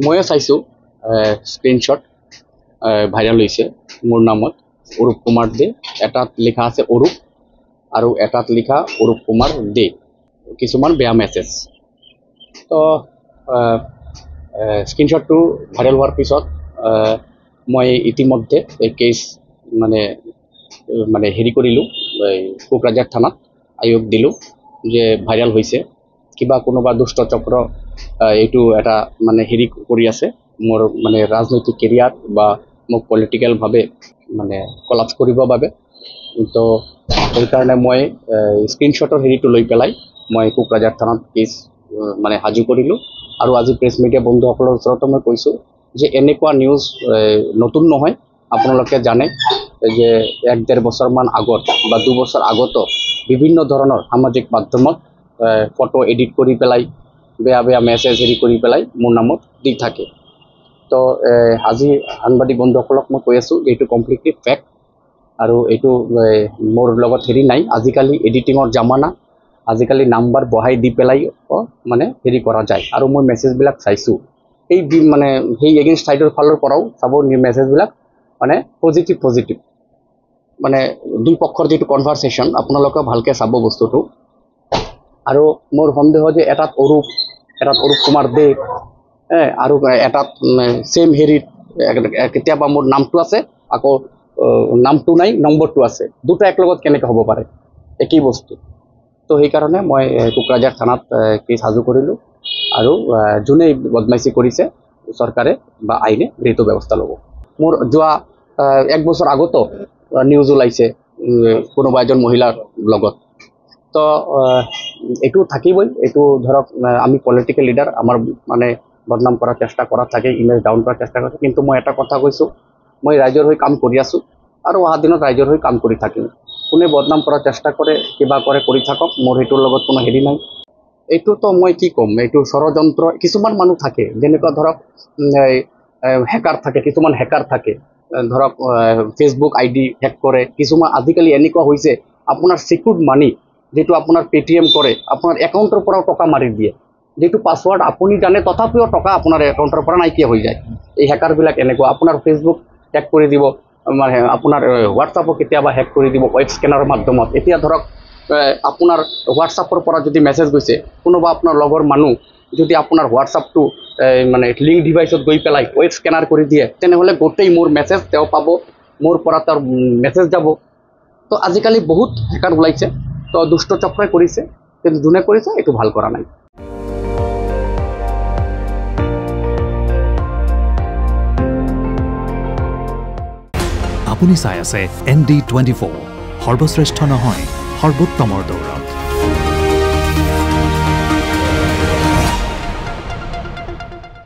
ময়ে চাইছোঁ screenshot viral হৈছে মোৰ নামত অৰূপ কুমাৰ দে। এটাত লিখা আছে অৰূপ আৰু এটাত লিখা অৰূপ কুমাৰ দে। কিছুমান বেয়া মেছেজ। তো স্ক্ৰীনশ্বটটো ভাইৰেল হোৱাৰ পিছত মই ইতিমধ্যে এই কেছ মানে হেৰি কৰিলোঁ, কোকৰাঝাৰ থানাত আয়োগ দিলোঁ যে ভাইৰেল হৈছে, কিবা কোনোবা দুষ্ট চক্ৰ এইটো এটা মানে হেৰি কৰি আছে মোৰ মানে ৰাজনৈতিক কেৰিয়াৰ বা মোক পলিটিকেলভাৱে মানে কলাপছ কৰিবৰ বাবে। তো সেইকাৰণে মই স্ক্ৰীনশ্বটৰ হেৰিটো লৈ পেলাই মই কোকৰাঝাৰ থানাত কেছ মানে সাজু কৰিলোঁ। আৰু আজি প্ৰেছ মিডিয়া বন্ধুসকলৰ ওচৰতো মই কৈছোঁ যে এনেকুৱা নিউজ নতুন নহয়। আপোনালোকে জানে যে 1-1.5 বছৰমান আগত বা 2 বছৰ আগতো বিভিন্ন ধৰণৰ সামাজিক মাধ্যমত ফটো এডিট কৰি পেলাই বেয়া বেয়া মেছেজ হেৰি কৰি পেলাই মোৰ নামত দি থাকে। তো আজি সাংবাদিক বন্ধুসকলক মই কৈ আছোঁ যে এইটো কমপ্লিটলি ফেক আৰু এইটো মোৰ লগত হেৰি নাই। আজিকালি এডিটিঙৰ জামানা, আজিকালি নাম্বাৰ বহাই দি পেলাই মানে হেৰি কৰা যায়। আৰু মই মেছেজবিলাক চাইছোঁ সেই এগেইনষ্ট ছাইডৰ ফালৰ পৰাও চাব মেছেজবিলাক মানে পজিটিভ মানে দুই পক্ষৰ যিটো কনভাৰচেশ্যন আপোনালোকে ভালকৈ চাব বস্তুটো। আৰু মোৰ সন্দেহ যে এটাত অৰূপ কুমাৰ দে আৰু এটাত ছেম হেৰিত কেতিয়াবা মোৰ নামটো আছে, আকৌ নামটো নাই, নম্বৰটো আছে, দুটা একলগত কেনেকৈ হ'ব পাৰে একেই বস্তু। তো সেইকাৰণে মই কোকৰাঝাৰ থানাত কেছ সাজু কৰিলোঁ আৰু যোনে বদমাইচি কৰিছে চৰকাৰে বা আইনে গৃহীত ব্যৱস্থা ল'ব। মোৰ যোৱা 1 বছৰ আগতো নিউজ ওলাইছে কোনোবা এজন মহিলাৰ লগত। তো এইটো থাকিবই। এইটো ধৰক আমি পলিটিকেল লিডাৰ, আমাৰ মানে বদনাম কৰাৰ চেষ্টা কৰা থাকে, ইমেজ ডাউন কৰাৰ চেষ্টা কৰে। কিন্তু মই এটা কথা কৈছোঁ, মই ৰাইজৰ হৈ কাম কৰি আছোঁ আৰু অহা দিনত ৰাইজৰ হৈ কাম কৰি থাকিম। কোনে বদনাম কৰাৰ চেষ্টা কৰে, কিবা কৰে, কৰি থাকক, মোৰ সেইটোৰ লগত কোনো হেৰি নাই। এইটোতো মই কি ক'ম, এইটো ষড়যন্ত্ৰ। কিছুমান মানুহ থাকে যেনেকুৱা ধৰক হেকাৰ থাকে, কিছুমান হেকাৰ থাকে ধৰক ফেচবুক ID হেক কৰে। কিছুমান আজিকালি এনেকুৱা হৈছে আপোনাৰ চিকিউৰ্ড মানি যিটো আপোনাৰ পেটিএম কৰে, আপোনাৰ একাউণ্টৰ পৰাও টকা মাৰি দিয়ে, যিটো পাছৱৰ্ড আপুনি জানে তথাপিও টকা আপোনাৰ একাউণ্টৰ পৰা নাইকিয়া হৈ যায়। এই হেকাৰবিলাক এনেকুৱা আপোনাৰ ফেচবুক হেক কৰি দিব, মানে আপোনাৰ হোৱাটছআপো কেতিয়াবা হেক কৰি দিব ৱেব স্কেনাৰৰ মাধ্যমত। এতিয়া ধৰক আপোনাৰ হোৱাটছআপৰ পৰা যদি মেছেজ গৈছে, কোনোবা আপোনাৰ লগৰ মানুহ যদি আপোনাৰ হোৱাটছআপটো মানে লিংক ডিভাইচত গৈ পেলাই ৱেব স্কেনাৰ কৰি দিয়ে, তেনেহ'লে গোটেই মোৰ মেছেজ তেওঁ পাব, মোৰ পৰা তেওঁৰ মেছেজ যাব। তো আজিকালি বহুত হেকাৰ ওলাইছে। তো দুষ্ট চক্ৰই কৰিছে, কিন্তু যোনে কৰিছে এইটো ভাল কৰা নাই। আপুনি চাই আছে ND24, সৰ্বশ্ৰেষ্ঠ নহয়, সৰ্বোত্তমৰ দৌৰত।